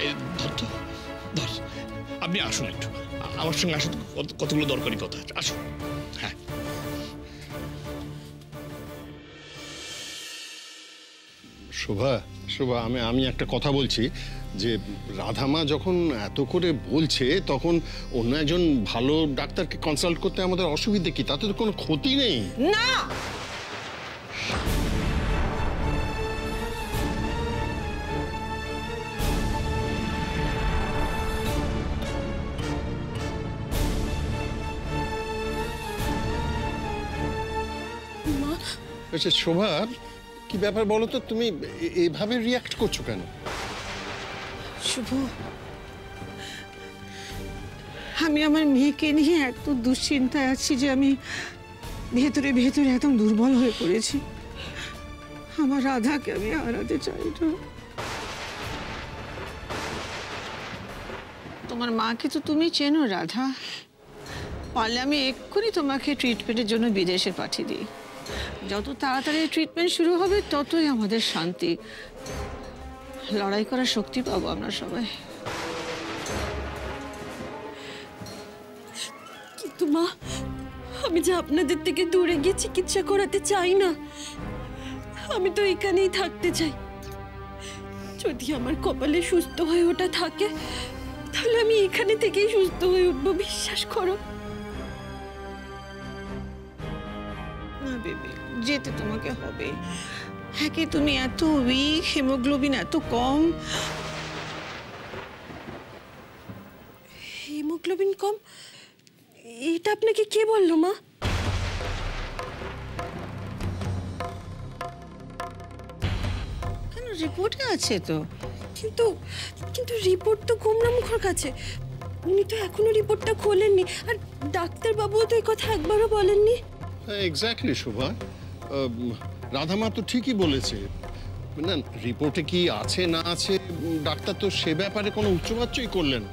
এই ধর তো, ধর। আপনি আসুন একটু, আমার সঙ্গে আসুন, কতগুলো দরকারি কথা আছে, আসুন। হ্যাঁ, শোভা, শোভা, আমি একটা কথা বলছি যে রাধামা যখন এত করে বলছে তখন অন্য একজন ভালো ডাক্তারকে কনসাল্ট করতে আমাদের অসুবিধে কি? তাতে তো কোনো ক্ষতি নেই। না, আচ্ছা শোভা, কি ব্যাপার বলো তো, তুমি এভাবে রিয়াক্ট করছো কেন? শুভ, আমি আমার মেয়েকে নিয়ে এত দুশ্চিন্তায় আছি যে আমি ভেতরে ভেতরে একদম দুর্বল হয়ে পড়েছি। আমার রাধাকে আমি হারাতে চাই না। তোমার মাকে তো তুমি চেনো রাধা, পারলে আমি এক্ষুনি তোমাকে ট্রিটমেন্টের জন্য বিদেশে পাঠিয়ে দিই। যত তাড়াতাড়ি ট্রিটমেন্ট শুরু হবে ততই আমাদের শান্তি, লড়াই করার শক্তি পাবো আমরা সবাই। কিন্তু মা, আমি যে আপনাদের থেকে দূরে গিয়ে চিকিৎসা করাতে চাই না, আমি তো এখানেই থাকতে চাই। যদি আমার কপালে সুস্থ হয়ে ওটা থাকে তাহলে আমি এখানে থেকেই সুস্থ হয়ে উঠবো, বিশ্বাস করো। না বেবি, যেতে তোমাকে হবে। হ্যাঁ, কি তুমি এত উইক, হিমোগ্লোবিন এত কম। হিমোগ্লোবিন কম? এটা আপনাকে কে বললো মা? কেন, রিপোর্টে আছে তো। কিন্তু কিন্তু রিপোর্ট তো গোমরা মুখের কাছে, উনি তো এখনো রিপোর্টটা খোলেননি, আর ডাক্তারবাবুও তো এই কথা একবারও বলেননি। এক্স্যাক্টলি শোভা, রাধামা তো ঠিকই বলেছে। না, রিপোর্টে কি আছে না আছে ডাক্তার তো সে ব্যাপারে কোনো উচ্চবাচ্যই করলেন।